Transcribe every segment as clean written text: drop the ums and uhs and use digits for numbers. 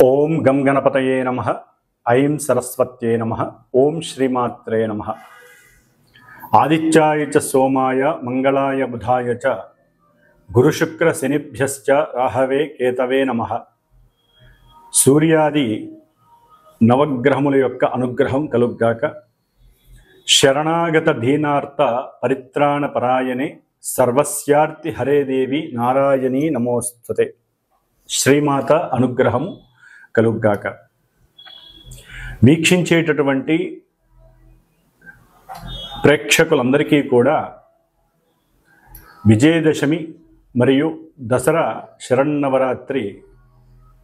ఓం గం గణపతయే నమః. ఐం సరస్వత్యే నమః. ఓం శ్రీమాత్రే నమః. ఆదిత్యాయ చ సోమాయ మంగళాయ బుధాయ చ గురుశుక్ర శనిభ్యశ్చ రాహవే కేతవే నమః. సూర్యాది నవగ్రహముల యొక్క అనుగ్రహం కలుగ్గాక. శరణాగత దీనార్త పరిత్రాణ పరాయణే సర్వస్యార్తి హరే దేవి నారాయణీ నమోస్తుతే. శ్రీమాత అనుగ్రహము కలుగ్గాక. వీక్షించేటటువంటి ప్రేక్షకులందరికీ కూడా విజయదశమి మరియు దసరా శరన్నవరాత్రి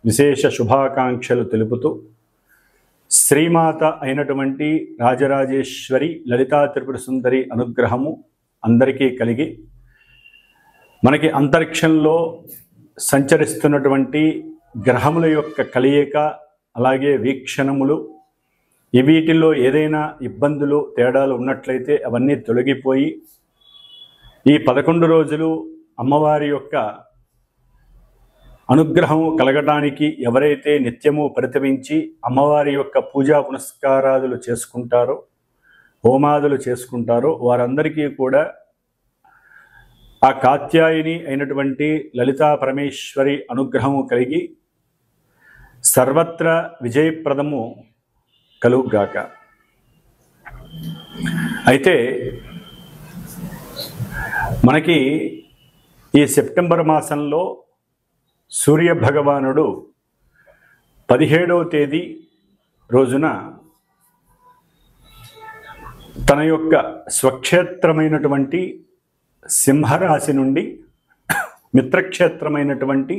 విశేష శుభాకాంక్షలు తెలుపుతూ శ్రీమాత అయినటువంటి రాజరాజేశ్వరి లలితా త్రిపుర సుందరి అనుగ్రహము అందరికీ కలిగి మనకి అంతరిక్షంలో సంచరిస్తున్నటువంటి గ్రహముల యొక్క కలయిక అలాగే వీక్షణములు వీటిల్లో ఏదైనా ఇబ్బందులు తేడాలు ఉన్నట్లయితే అవన్నీ తొలగిపోయి ఈ 11 రోజులు అమ్మవారి యొక్క అనుగ్రహం కలగడానికి ఎవరైతే నిత్యము పరితపించి అమ్మవారి యొక్క పూజా పునస్కారాదులు చేసుకుంటారో హోమాదులు చేసుకుంటారో వారందరికీ కూడా ఆ కాత్యాయని అయినటువంటి లలితా పరమేశ్వరి అనుగ్రహము కలిగి సర్వత్ర విజయప్రదము కలుగుగాక. అయితే మనకి ఈ సెప్టెంబర్ మాసంలో సూర్య భగవానుడు 17వ తేదీ రోజున తన యొక్క స్వక్షేత్రమైనటువంటి సింహరాశి నుండి మిత్రక్షేత్రమైనటువంటి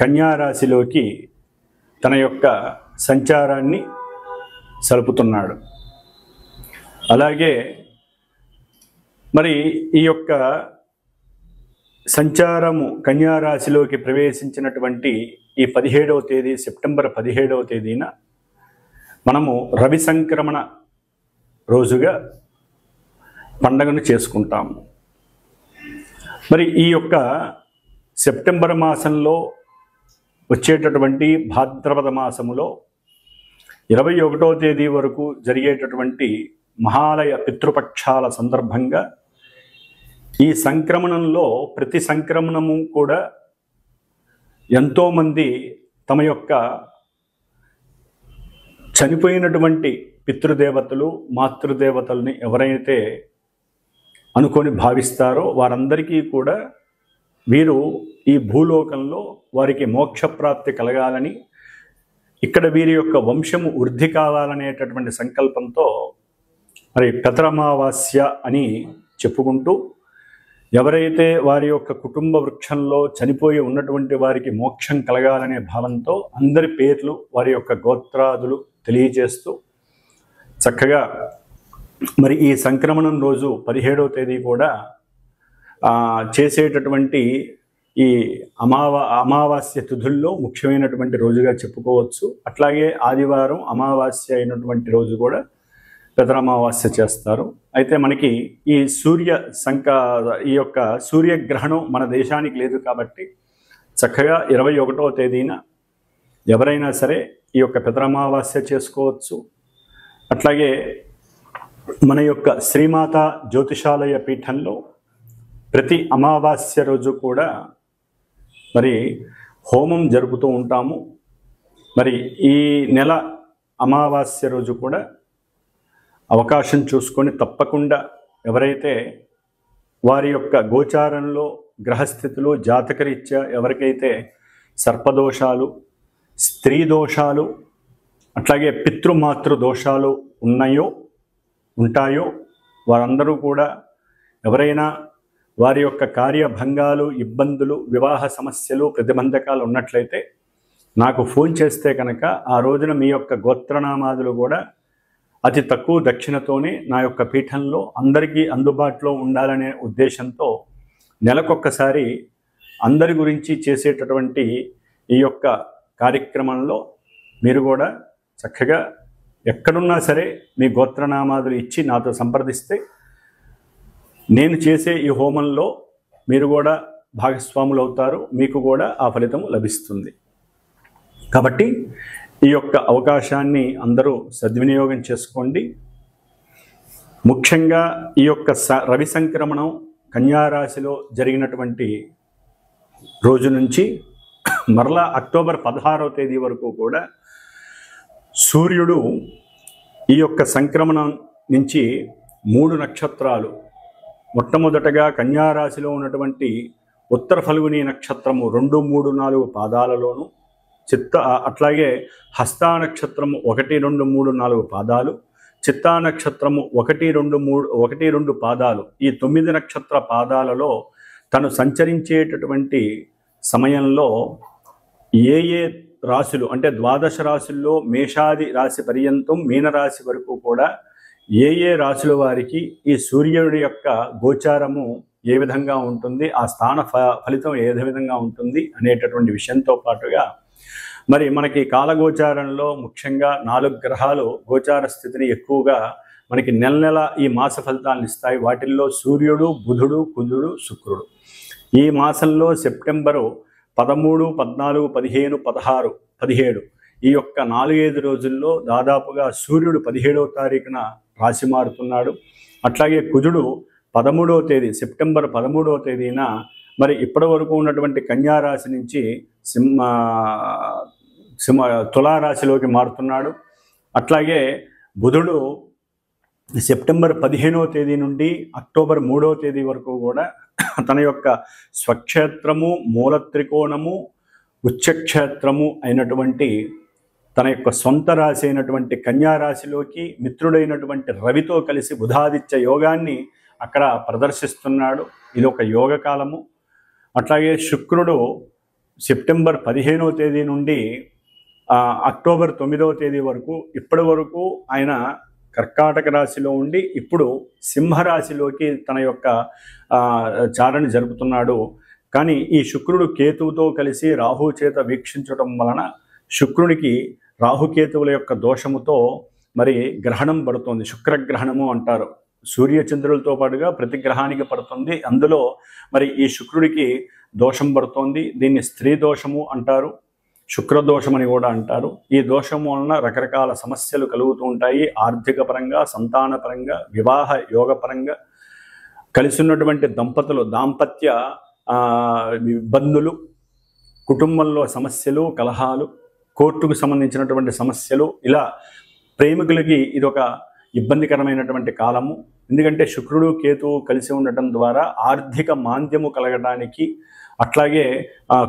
కన్యారాశిలోకి తన యొక్క సంచారాన్ని సలుపుతున్నాడు. అలాగే మరి ఈ యొక్క సంచారము కన్యారాశిలోకి ప్రవేశించినటువంటి ఈ 17వ తేదీ సెప్టెంబర్ 17వ తేదీన మనము రవి సంక్రమణ రోజుగా పండగను చేసుకుంటాము. మరి ఈ యొక్క సెప్టెంబర్ మాసంలో వచ్చేటటువంటి భాద్రపద మాసములో 21వ తేదీ వరకు జరిగేటటువంటి మహాలయ పితృపక్షాల సందర్భంగా ఈ సంక్రమణంలో ప్రతి సంక్రమణము కూడా ఎంతోమంది తమ యొక్క చనిపోయినటువంటి పితృదేవతలు మాతృదేవతల్ని ఎవరైతే అనుకొని భావిస్తారో వారందరికీ కూడా వీరు ఈ భూలోకంలో వారికి మోక్షప్రాప్తి కలగాలని ఇక్కడ వీరి యొక్క వంశము వృద్ధి కావాలనేటటువంటి సంకల్పంతో మరి పితరమావాస్య అని చెప్పుకుంటూ ఎవరైతే వారి యొక్క కుటుంబ వృక్షంలో చనిపోయి ఉన్నటువంటి వారికి మోక్షం కలగాలనే భావంతో అందరి పేర్లు వారి యొక్క గోత్రాదులు తెలియజేస్తూ చక్కగా మరి ఈ సంక్రమణం రోజు 17వ తేదీ కూడా చేసేటటువంటి ఈ అమావాస్య తిథుల్లో ముఖ్యమైనటువంటి రోజుగా చెప్పుకోవచ్చు. అట్లాగే ఆదివారం అమావాస్య అయినటువంటి రోజు కూడా పితరమావాస్య చేస్తారు. అయితే మనకి ఈ ఈ యొక్క సూర్యగ్రహణం మన దేశానికి లేదు కాబట్టి చక్కగా 21వ తేదీన ఎవరైనా సరే ఈ యొక్క పితరమావాస్య చేసుకోవచ్చు. అట్లాగే మన యొక్క శ్రీమాత జ్యోతిషాలయ పీఠంలో ప్రతి అమావాస్య రోజు కూడా మరి హోమం జరుపుతూ ఉంటాము. మరి ఈ నెల అమావాస్య రోజు కూడా అవకాశం చూసుకొని తప్పకుండా ఎవరైతే వారి యొక్క గోచారంలో గ్రహస్థితులు జాతకరీత్యా ఎవరికైతే సర్పదోషాలు స్త్రీ దోషాలు అట్లాగే పితృమాతృ దోషాలు ఉంటాయో వారందరూ కూడా ఎవరైనా వారి యొక్క కార్యభంగాలు ఇబ్బందులు వివాహ సమస్యలు ప్రతిబంధకాలు ఉన్నట్లయితే నాకు ఫోన్ చేస్తే కనుక ఆ రోజున మీ యొక్క గోత్రనామాదులు కూడా అతి తక్కువ దక్షిణతోనే నా యొక్క పీఠంలో అందరికీ అందుబాటులో ఉండాలనే ఉద్దేశంతో నెలకొక్కసారి అందరి గురించి చేసేటటువంటి ఈ యొక్క కార్యక్రమంలో మీరు కూడా చక్కగా ఎక్కడున్నా సరే మీ గోత్రనామాదులు ఇచ్చి నాతో సంప్రదిస్తే నేను చేసే ఈ హోమంలో మీరు కూడా భాగస్వాములు అవుతారు. మీకు కూడా ఆ ఫలితం లభిస్తుంది. కాబట్టి ఈ యొక్క అవకాశాన్ని అందరూ సద్వినియోగం చేసుకోండి. ముఖ్యంగా ఈ యొక్క రవి సంక్రమణం కన్యారాశిలో జరిగినటువంటి రోజు నుంచి మరలా అక్టోబర్ 16వ తేదీ వరకు కూడా సూర్యుడు ఈ యొక్క సంక్రమణం నుంచి 3 నక్షత్రాలు, మొట్టమొదటగా కన్యారాశిలో ఉన్నటువంటి ఉత్తర ఫల్గుని నక్షత్రము 2, 3, 4 పాదాలలోను, అట్లాగే హస్తా నక్షత్రము 1, 2, 3, 4 పాదాలు, చిత్తా నక్షత్రము 1, 2 పాదాలు, ఈ 9 నక్షత్ర పాదాలలో తను సంచరించేటటువంటి సమయంలో ఏ రాశులు అంటే ద్వాదశ రాశుల్లో మేషాది రాశి పర్యంతం మీనరాశి వరకు కూడా ఏ రాశుల వారికి ఈ సూర్యుడి యొక్క గోచారము ఏ విధంగా ఉంటుంది, ఆ స్థాన ఫలితం ఏ విధంగా ఉంటుంది అనేటటువంటి విషయంతో పాటుగా మరి మనకి కాలగోచారంలో ముఖ్యంగా 4 గ్రహాలు గోచార స్థితిని ఎక్కువగా మనకి నెల ఈ మాస ఫలితాలను ఇస్తాయి. వాటిల్లో సూర్యుడు, బుధుడు, కుజుడు, శుక్రుడు. ఈ మాసంలో సెప్టెంబరు 13, 14, 15, 16, 17 ఈ యొక్క 4-5 రోజుల్లో దాదాపుగా సూర్యుడు 17వ తారీఖున రాశి మారుతున్నాడు. అట్లాగే కుజుడు 13వ తేదీ సెప్టెంబర్ 13వ తేదీన మరి ఇప్పటి వరకు ఉన్నటువంటి కన్యారాశి నుంచి తులారాశిలోకి మారుతున్నాడు. అట్లాగే బుధుడు సెప్టెంబర్ 15వ తేదీ నుండి అక్టోబర్ 3వ తేదీ వరకు కూడా తన యొక్క స్వక్షేత్రము, మూల త్రికోణము, ఉచ్చక్షేత్రము అయినటువంటి తన యొక్క సొంత రాశి అయినటువంటి కన్యారాశిలోకి మిత్రుడైనటువంటి రవితో కలిసి బుధాదిత్య యోగాన్ని అక్కడ ప్రదర్శిస్తున్నాడు. ఇది ఒక యోగ కాలము. అట్లాగే శుక్రుడు సెప్టెంబర్ 15వ తేదీ నుండి అక్టోబర్ 9వ తేదీ వరకు ఇప్పటి వరకు ఆయన కర్కాటక రాశిలో ఉండి ఇప్పుడు సింహరాశిలోకి తన యొక్క చారణ జరుపుతున్నాడు. కానీ ఈ శుక్రుడు కేతువుతో కలిసి రాహు చేత వీక్షించడం వలన శుక్రునికి రాహుకేతువుల యొక్క దోషముతో మరి గ్రహణం పడుతుంది. శుక్రగ్రహణము అంటారు. సూర్యచంద్రులతో పాటుగా ప్రతి గ్రహానికి పడుతుంది. అందులో మరి ఈ శుక్రుడికి దోషం పడుతోంది. దీన్ని స్త్రీ దోషము అంటారు, శుక్రదోషమని కూడా అంటారు. ఈ దోషం వలన రకరకాల సమస్యలు కలుగుతూ ఉంటాయి. ఆర్థిక పరంగా, సంతాన పరంగా, వివాహ యోగ పరంగా, కలిసి ఉన్నటువంటి దంపతులు దాంపత్య ఇబ్బందులు, కుటుంబంలో సమస్యలు, కలహాలు, కోర్టుకు సంబంధించినటువంటి సమస్యలు, ఇలా ప్రేమికులకి ఇదొక ఇబ్బందికరమైనటువంటి కాలము. ఎందుకంటే శుక్రుడు కేతువు కలిసి ఉండటం ద్వారా ఆర్థిక మాంద్యము కలగటానికి, అట్లాగే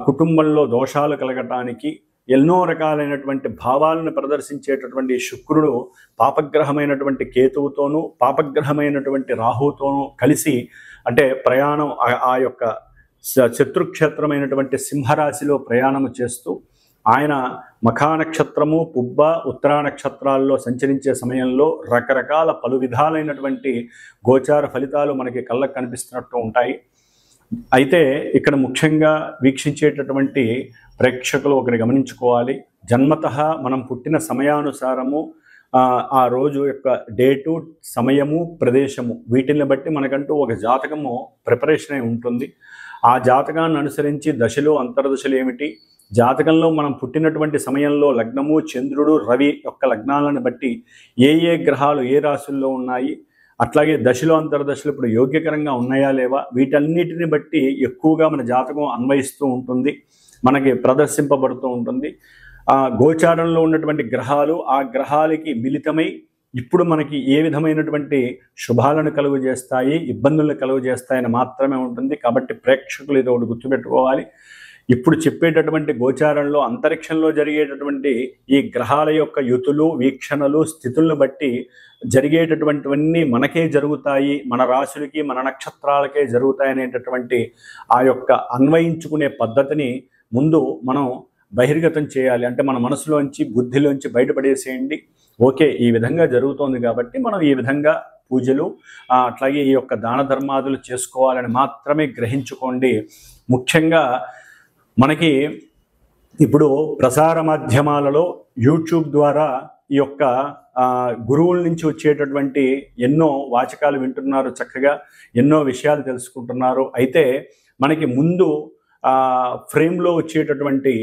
కుటుంబంలో దోషాలు కలగటానికి, ఎన్నో రకాలైనటువంటి భావాలను ప్రదర్శించేటటువంటి శుక్రుడు పాపగ్రహమైనటువంటి కేతువుతోనూ పాపగ్రహమైనటువంటి రాహుతోనూ కలిసి అంటే ప్రయాణం ఆ యొక్క శత్రుక్షేత్రమైనటువంటి సింహరాశిలో ప్రయాణము చేస్తూ ఆయన మఖా నక్షత్రము, పుబ్బ, ఉత్తరా నక్షత్రాల్లో సంచరించే సమయంలో రకరకాల పలు విధాలైనటువంటి గోచార ఫలితాలు మనకి కళ్ళకు కనిపిస్తున్నట్టు ఉంటాయి. అయితే ఇక్కడ ముఖ్యంగా వీక్షించేటటువంటి ప్రేక్షకులు ఒకటి గమనించుకోవాలి. జన్మతః మనం పుట్టిన సమయానుసారము ఆ రోజు యొక్క డేటు, సమయము, ప్రదేశము వీటిని బట్టి మనకంటూ ఒక జాతకము ప్రిపరేషన్ అయి ఉంటుంది. ఆ జాతకాన్ని అనుసరించి దశలు, అంతర్దశలు ఏమిటి, జాతకంలో మనం పుట్టినటువంటి సమయంలో లగ్నము, చంద్రుడు, రవి యొక్క లగ్నాలను బట్టి ఏ గ్రహాలు ఏ రాశుల్లో ఉన్నాయి, అట్లాగే దశలు, అంతర్దశలు ఇప్పుడు యోగ్యకరంగా ఉన్నాయా లేవా, వీటన్నిటిని బట్టి ఎక్కువగా మన జాతకం అన్వయిస్తూ ఉంటుంది, మనకి ప్రదర్శింపబడుతూ ఉంటుంది. గోచారంలో ఉన్నటువంటి గ్రహాలు ఆ గ్రహాలకి మిళితమై ఇప్పుడు మనకి ఏ విధమైనటువంటి శుభాలను కలుగజేస్తాయి, ఇబ్బందులను కలుగజేస్తాయని మాత్రమే ఉంటుంది. కాబట్టి ప్రేక్షకులు ఇది ఒకటి గుర్తుపెట్టుకోవాలి. ఇప్పుడు చెప్పేటటువంటి గోచారంలో అంతరిక్షంలో జరిగేటటువంటి ఈ గ్రహాల యొక్క యుతులు, వీక్షణలు, స్థితులను బట్టి జరిగేటటువంటివన్నీ మనకే జరుగుతాయి, మన రాశులకి, మన నక్షత్రాలకే జరుగుతాయి అనేటటువంటి ఆ యొక్క అన్వయించుకునే పద్ధతిని ముందు మనం బహిర్గతం చేయాలి. అంటే మన మనసులోంచి, బుద్ధిలోంచి బయటపడేసేయండి. ఓకే, ఈ విధంగా జరుగుతోంది కాబట్టి మనం ఈ విధంగా పూజలు అట్లాగే ఈ యొక్క దాన ధర్మాదులు చేసుకోవాలని మాత్రమే గ్రహించుకోండి. ముఖ్యంగా మనకి ఇప్పుడు ప్రసార మాధ్యమాలలో యూట్యూబ్ ద్వారా ఈ యొక్క గురువుల నుంచి వచ్చేటటువంటి ఎన్నో వాచకాలు వింటున్నారు, చక్కగా ఎన్నో విషయాలు తెలుసుకుంటున్నారు. అయితే మనకి ముందు ఫ్రేమ్లో వచ్చేటటువంటి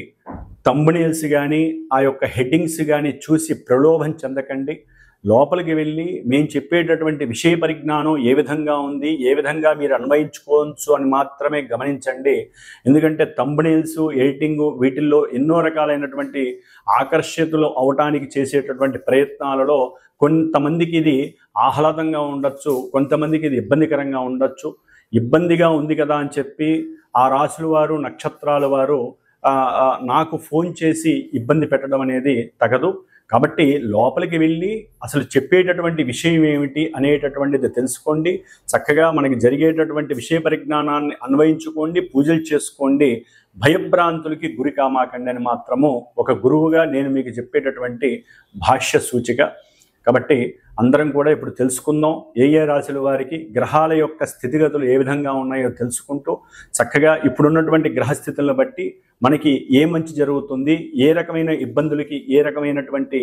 థంబ్నెయిల్స్ కానీ ఆ యొక్క హెడ్డింగ్స్ కానీ చూసి ప్రలోభం చెందకండి. లోపలికి వెళ్ళి మేము చెప్పేటటువంటి విషయ పరిజ్ఞానం ఏ విధంగా ఉంది, ఏ విధంగా మీరు అన్వయించుకోవచ్చు అని మాత్రమే గమనించండి. ఎందుకంటే థంబ్నెయిల్స్, ఎడిటింగ్ వీటిల్లో ఎన్నో రకాలైనటువంటి ఆకర్షితులు అవటానికి చేసేటటువంటి ప్రయత్నాలలో కొంతమందికి ఇది ఆహ్లాదంగా ఉండొచ్చు, కొంతమందికి ఇది ఇబ్బందికరంగా ఉండొచ్చు. ఇబ్బందిగా ఉంది కదా అని చెప్పి ఆ రాశుల వారు, నక్షత్రాల వారు నాకు ఫోన్ చేసి ఇబ్బంది పెట్టడం అనేది తగదు. కాబట్టి లోపలికి వెళ్ళి అసలు చెప్పేటటువంటి విషయం ఏమిటి అనేటటువంటిది తెలుసుకోండి. చక్కగా మనకి జరిగేటటువంటి విషయ పరిజ్ఞానాన్ని అన్వయించుకోండి, పూజలు చేసుకోండి. భయభ్రాంతులకి గురి కామాకండి అని మాత్రము ఒక గురువుగా నేను మీకు చెప్పేటటువంటి భాష్య సూచిక. కాబట్టి అందరం కూడా ఇప్పుడు తెలుసుకుందాం ఏ రాశుల వారికి గ్రహాల యొక్క స్థితిగతులు ఏ విధంగా ఉన్నాయో తెలుసుకుంటూ చక్కగా ఇప్పుడున్నటువంటి గ్రహస్థితులను బట్టి మనకి ఏ మంచి జరుగుతుంది, ఏ రకమైన ఇబ్బందులకి ఏ రకమైనటువంటి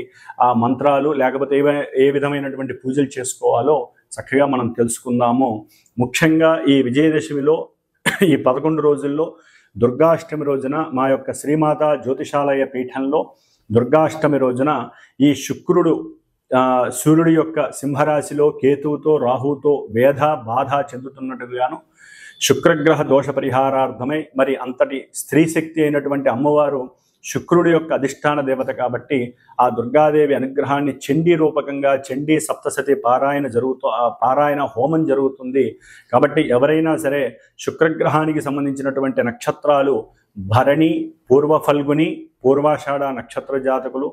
మంత్రాలు లేకపోతే ఏ విధమైనటువంటి పూజలు చేసుకోవాలో చక్కగా మనం తెలుసుకుందాము. ముఖ్యంగా ఈ విజయదశమిలో ఈ 11 రోజుల్లో దుర్గాష్టమి రోజున మా యొక్క శ్రీమాత జ్యోతిషాలయ పీఠంలో దుర్గాష్టమి రోజున ఈ శుక్రుడు సూర్యుడి యొక్క సింహరాశిలో కేతువుతో రాహుతో వేధ బాధ చెందుతున్నట్టుగాను శుక్రగ్రహ దోష పరిహారార్థమై మరి అంతటి స్త్రీ శక్తి అయినటువంటి అమ్మవారు శుక్రుడి యొక్క అధిష్టాన దేవత కాబట్టి ఆ దుర్గాదేవి అనుగ్రహాన్ని చండీ రూపకంగా చండీ సప్తశతి పారాయణ హోమం జరుగుతుంది. కాబట్టి ఎవరైనా సరే శుక్రగ్రహానికి సంబంధించినటువంటి నక్షత్రాలు భరణి, పూర్వ ఫల్గుని, పూర్వాషాఢ నక్షత్ర జాతకులు,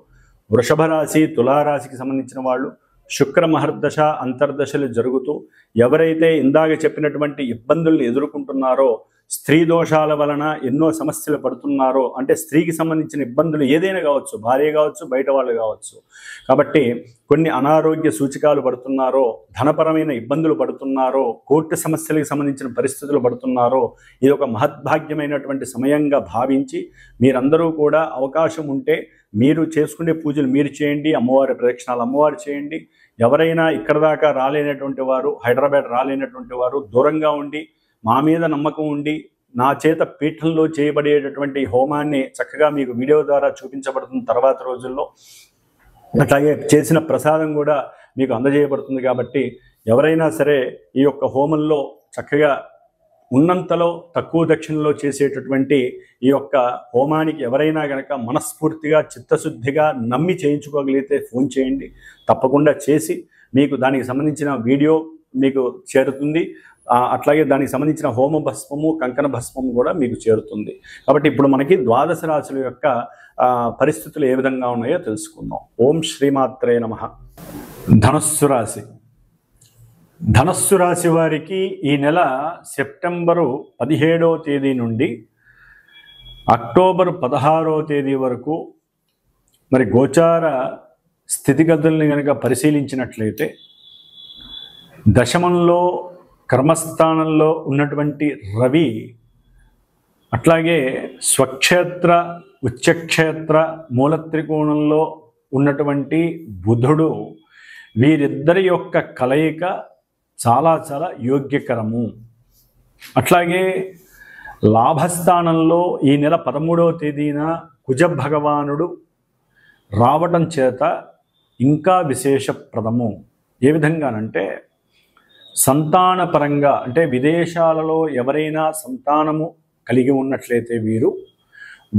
వృషభ రాశి, తులారాశికి సంబంధించిన వాళ్ళు శుక్ర మహర్దశ అంతర్దశలు జరుగుతూ ఎవరైతే ఇందాక చెప్పినటువంటి ఇబ్బందుల్ని ఎదుర్కొంటున్నారో, స్త్రీ దోషాల వలన ఎన్నో సమస్యలు పడుతున్నారో, అంటే స్త్రీకి సంబంధించిన ఇబ్బందులు ఏదైనా కావచ్చు, భార్య కావచ్చు, బయట వాళ్ళు కావచ్చు, కాబట్టి కొన్ని అనారోగ్య సూచికాలు పడుతున్నారో, ధనపరమైన ఇబ్బందులు పడుతున్నారో, కోర్టు సమస్యలకు సంబంధించిన పరిస్థితులు పడుతున్నారో, ఇది ఒక మహద్భాగ్యమైనటువంటి సమయంగా భావించి మీరందరూ కూడా అవకాశం ఉంటే మీరు చేసుకునే పూజలు మీరు చేయండి, అమ్మవారి ప్రదక్షిణాలు అమ్మవారు చేయండి. ఎవరైనా ఇక్కడ దాకా రాలేనటువంటి వారు, హైదరాబాద్ రాలేనటువంటి వారు దూరంగా ఉండి మా మీద నమ్మకం ఉండి నా చేత పీఠంలో చేయబడేటటువంటి హోమాన్ని చక్కగా మీకు వీడియో ద్వారా చూపించబడుతుంది తర్వాత రోజుల్లో. అట్లాగే చేసిన ప్రసాదం కూడా మీకు అందజేయబడుతుంది. కాబట్టి ఎవరైనా సరే ఈ యొక్క హోమంలో చక్కగా ఉన్నంతలో తక్కువ దక్షిణలో చేసేటటువంటి ఈ యొక్క హోమానికి ఎవరైనా కనుక మనస్ఫూర్తిగా చిత్తశుద్ధిగా నమ్మి చేయించుకోగలిగితే ఫోన్ చేయండి. తప్పకుండా చేసి మీకు దానికి సంబంధించిన వీడియో మీకు చేరుతుంది. అట్లాగే దానికి సంబంధించిన హోమ భస్మము, కంకణ భస్మము కూడా మీకు చేరుతుంది. కాబట్టి ఇప్పుడు మనకి ద్వాదశ రాశుల యొక్క పరిస్థితులు ఏ విధంగా ఉన్నాయో తెలుసుకుందాం. ఓం శ్రీమాత్రే నమః. ధనస్సు రాశి. ధనస్సు రాశి వారికి ఈ నెల సెప్టెంబరు 17వ తేదీ నుండి అక్టోబర్ 16వ తేదీ వరకు మరి గోచార స్థితిగతుల్ని కనుక పరిశీలించినట్లయితే దశమంలో కర్మస్థానంలో ఉన్నటువంటి రవి, అట్లాగే స్వక్షేత్ర ఉచ్చక్షేత్ర మూలత్రికోణంలో ఉన్నటువంటి బుధుడు, వీరిద్దరి యొక్క కలయిక చాలా చాలా యోగ్యకరము. అట్లాగే లాభస్థానంలో ఈ నెల 13వ తేదీన కుజ భగవానుడు రావటం చేత ఇంకా విశేషప్రదము. ఏ విధంగానంటే సంతానపరంగా, అంటే విదేశాలలో ఎవరైనా సంతానము కలిగి ఉన్నట్లయితే వీరు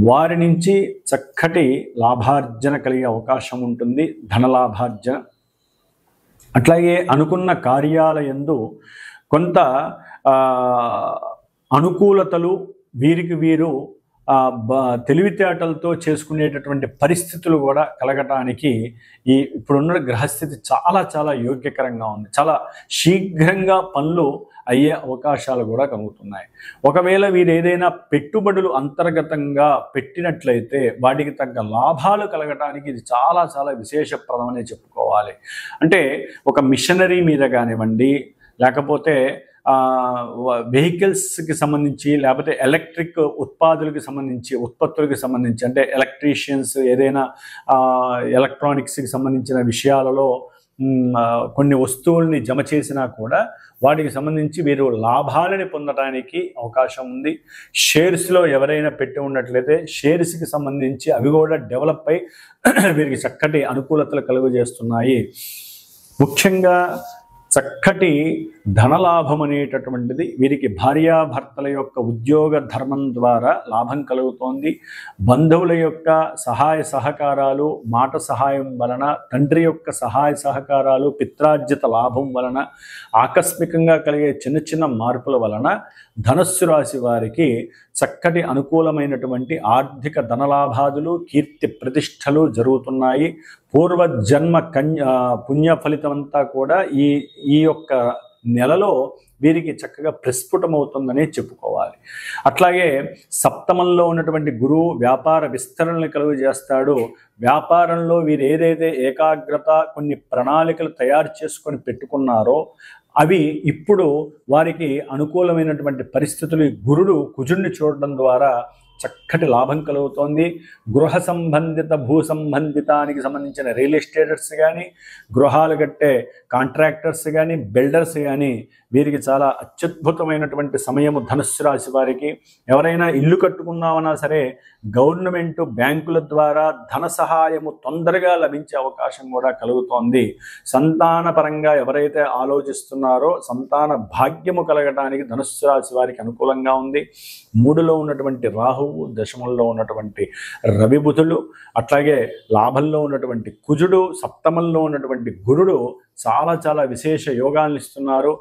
వారి నుంచి చక్కటి లాభార్జన కలిగే అవకాశం ఉంటుంది, ధనలాభార్జన. అట్లాగే అనుకున్న కార్యాలయందు కొంత అనుకూలతలు వీరికి వీరు తెలివితేటలతో చేసుకునేటటువంటి పరిస్థితులు కూడా కలగటానికి ఈ ఇప్పుడున్న గ్రహస్థితి చాలా చాలా యోగ్యకరంగా ఉంది. చాలా శీఘ్రంగా పనులు అయ్యే అవకాశాలు కూడా కలుగుతున్నాయి. ఒకవేళ వీరు ఏదైనా పెట్టుబడులు అంతర్గతంగా పెట్టినట్లయితే వాటికి తగ్గ లాభాలు కలగటానికి ఇది చాలా చాలా విశేషప్రదమనే చెప్పుకోవాలి. అంటే ఒక మిషనరీ మీద కానివ్వండి, లేకపోతే వెహికల్స్కి సంబంధించి, లేకపోతే ఎలక్ట్రిక్ ఉత్పత్తులకి సంబంధించి అంటే ఎలక్ట్రీషియన్స్ ఏదైనా ఎలక్ట్రానిక్స్కి సంబంధించిన విషయాలలో కొన్ని వస్తువుల్ని జమ చేసినా కూడా వాటికి సంబంధించి వీరు లాభాలని పొందడానికి అవకాశం ఉంది. షేర్స్లో ఎవరైనా పెట్టి ఉన్నట్లయితే షేర్స్కి సంబంధించి అవి కూడా డెవలప్ అయి వీరికి చక్కటి అనుకూలతలు కలుగజేస్తున్నాయి. ముఖ్యంగా చక్కటి ధనలాభం అనేటటువంటిది వీరికి భార్యాభర్తల యొక్క ఉద్యోగ ధర్మం ద్వారా లాభం కలుగుతోంది. బంధువుల యొక్క సహాయ సహకారాలు, మాట సహాయం వలన, తండ్రి యొక్క సహాయ సహకారాలు, పిత్రార్జిత లాభం వలన, ఆకస్మికంగా కలిగే చిన్న చిన్న మార్పుల వలన ధనస్సు రాశి వారికి చక్కటి అనుకూలమైనటువంటి ఆర్థిక ధనలాభాదులు, కీర్తి ప్రతిష్టలు జరుగుతున్నాయి. పూర్వజన్మ పుణ్య ఫలితం అంతా కూడా ఈ యొక్క నెలలో వీరికి చక్కగా ప్రస్ఫుటమవుతుందనే చెప్పుకోవాలి. అట్లాగే సప్తమంలో ఉన్నటువంటి గురువు వ్యాపార విస్తరణలు కలుగజేస్తాడు. వ్యాపారంలో వీరు ఏదైతే ఏకాగ్రత, కొన్ని ప్రణాళికలు తయారు చేసుకొని పెట్టుకున్నారో అవి ఇప్పుడు వారికి అనుకూలమైనటువంటి పరిస్థితులు గురుడు కుజుడిని చూడడం ద్వారా చక్కటి లాభం కలుగుతోంది. గృహ సంబంధిత, భూ సంబంధితానికి సంబంధించిన రియల్ ఎస్టేటర్స్ కానీ, గృహాలు కట్టే కాంట్రాక్టర్స్ కానీ, బిల్డర్స్ కానీ వీరికి చాలా అత్యద్భుతమైనటువంటి సమయము ధనుస్సు రాశి వారికి. ఎవరైనా ఇల్లు కట్టుకున్నామన్నా సరే గవర్నమెంట్ బ్యాంకుల ద్వారా ధన సహాయము తొందరగా లభించే అవకాశం కూడా కలుగుతోంది. సంతానపరంగా ఎవరైతే ఆలోచిస్తున్నారో సంతాన భాగ్యము కలగడానికి ధనుస్సు రాశి వారికి అనుకూలంగా ఉంది. 3లో ఉన్నటువంటి రాహువు, దశమంలో ఉన్నటువంటి రవి బుధులు, అట్లాగే లాభంలో ఉన్నటువంటి కుజుడు, సప్తమంలో ఉన్నటువంటి గురుడు చాలా చాలా విశేష యోగాలను ఇస్తున్నారు.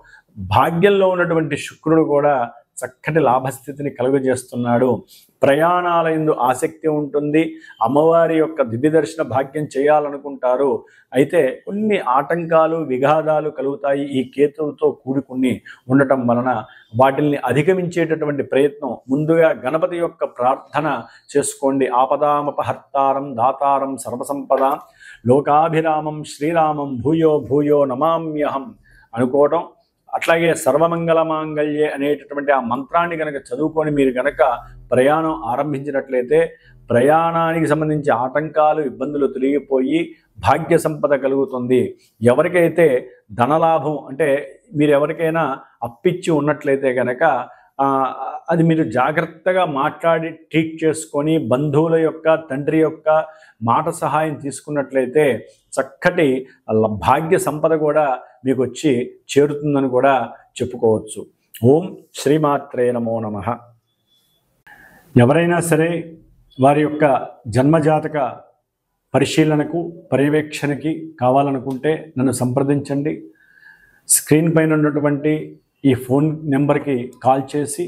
భాగ్యంలో ఉన్నటువంటి శుక్రుడు కూడా చక్కటి లాభస్థితిని కలుగజేస్తున్నాడు. ప్రయాణాల యందు ఆసక్తి ఉంటుంది. అమ్మవారి యొక్క దివ్య దర్శన భాగ్యం చేయాలనుకుంటారు. అయితే కొన్ని ఆటంకాలు, విఘాదాలు కలుగుతాయి. ఈ కేతువుతో కూడుకుని ఉండటం వలన వాటిల్ని అధిగమించేటటువంటి ప్రయత్నం ముందుగా గణపతి యొక్క ప్రార్థన చేసుకోండి. ఆపదామపహర్తారం దాతారం సర్వసంపదాం లోకాభిరామం శ్రీరామం భూయో భూయో నమామ్యహం అనుకోవడం. అట్లాగే సర్వమంగళ మాంగళ్యే అనేటటువంటి ఆ మంత్రాన్ని కనుక చదువుకొని మీరు కనుక ప్రయాణం ఆరంభించినట్లయితే ప్రయాణానికి సంబంధించి ఆటంకాలు, ఇబ్బందులు తొలగిపోయి భాగ్య సంపద కలుగుతుంది. ఎవరికైతే ధనలాభం అంటే మీరు ఎవరికైనా అప్పిచ్చి ఉన్నట్లయితే కనుక అది మీరు జాగ్రత్తగా మాట్లాడి ట్రీట్ చేసుకొని బంధువుల యొక్క, తండ్రి యొక్క మాట సహాయం తీసుకున్నట్లయితే చక్కటి భాగ్య సంపద కూడా మీకు వచ్చి చేరుతుందని కూడా చెప్పుకోవచ్చు. ఓం శ్రీమాత్రే నమో నమః. ఎవరైనా సరే వారి యొక్క జన్మజాతక పరిశీలనకు, పర్యవేక్షణకి కావాలనుకుంటే నన్ను సంప్రదించండి. స్క్రీన్ పైన ఉన్నటువంటి ఈ ఫోన్ నెంబర్కి కాల్ చేసి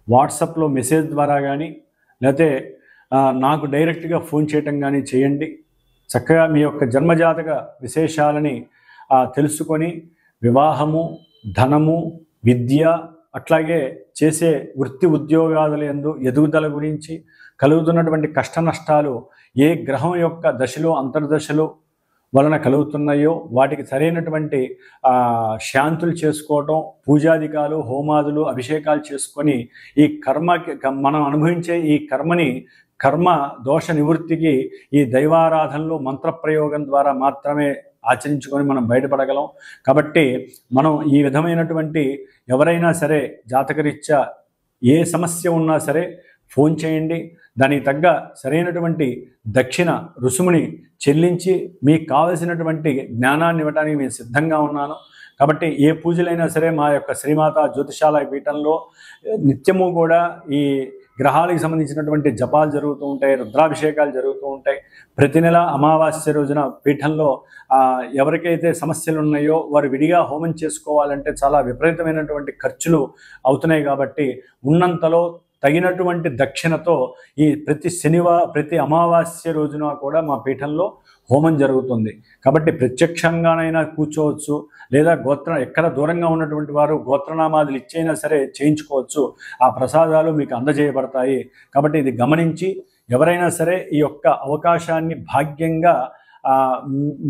వాట్సాప్లో మెసేజ్ ద్వారా కానీ లేకపోతే నాకు డైరెక్ట్గా ఫోన్ చేయటం కానీ చేయండి. చక్కగా మీ యొక్క జన్మజాతక విశేషాలని తెలుసుకొని వివాహము, ధనము, విద్య, అట్లాగే చేసే వృత్తి ఉద్యోగాదుల యందు ఎదుగుదల గురించి, కలుగుతున్నటువంటి కష్ట నష్టాలు ఏ గ్రహం యొక్క దశలో, అంతర్దశలో వలన కలుగుతున్నాయో వాటికి సరైనటువంటి శాంతులు చేసుకోవటం, పూజాధికాలు, హోమాదులు, అభిషేకాలు చేసుకొని ఈ మనం అనుభవించే ఈ కర్మ దోష నివృత్తికి ఈ దైవారాధనలు, మంత్రప్రయోగం ద్వారా మాత్రమే ఆచరించుకొని మనం బయటపడగలం. కాబట్టి మనం ఈ విధమైనటువంటి ఎవరైనా సరే జాతకరీత్యా ఏ సమస్య ఉన్నా సరే ఫోన్ చేయండి. దానికి తగ్గ సరైనటువంటి దక్షిణ రుసుముని చెల్లించి మీకు కావలసినటువంటి జ్ఞానాన్ని ఇవ్వడానికి నేను సిద్ధంగా ఉన్నాను. కాబట్టి ఏ పూజలైనా సరే మా యొక్క శ్రీమాత జ్యోతిషాలయ పీఠంలో నిత్యము కూడా ఈ గ్రహాలకు సంబంధించినటువంటి జపాలు జరుగుతూ ఉంటాయి, రుద్రాభిషేకాలు జరుగుతూ ఉంటాయి. ప్రతి నెల అమావాస్య రోజున పీఠంలో ఎవరికైతే సమస్యలు ఉన్నాయో వారు విడిగా హోమం చేసుకోవాలంటే చాలా విపరీతమైనటువంటి ఖర్చులు అవుతున్నాయి. కాబట్టి ఉన్నంతలో తగినటువంటి దక్షిణతో ఈ ప్రతి అమావాస్య రోజున కూడా మా పీఠంలో హోమం జరుగుతుంది. కాబట్టి ప్రత్యక్షంగానైనా కూర్చోవచ్చు, లేదా ఎక్కడ దూరంగా ఉన్నటువంటి వారు గోత్రనామాదులు ఇచ్చైనా సరే చేయించుకోవచ్చు. ఆ ప్రసాదాలు మీకు అందజేయబడతాయి. కాబట్టి ఇది గమనించి ఎవరైనా సరే ఈ యొక్క అవకాశాన్ని భాగ్యంగా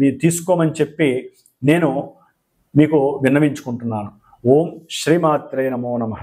మీరు తీసుకోమని చెప్పి నేను మీకు విన్నవించుకుంటున్నాను. ఓం శ్రీమాత్రే నమో నమః.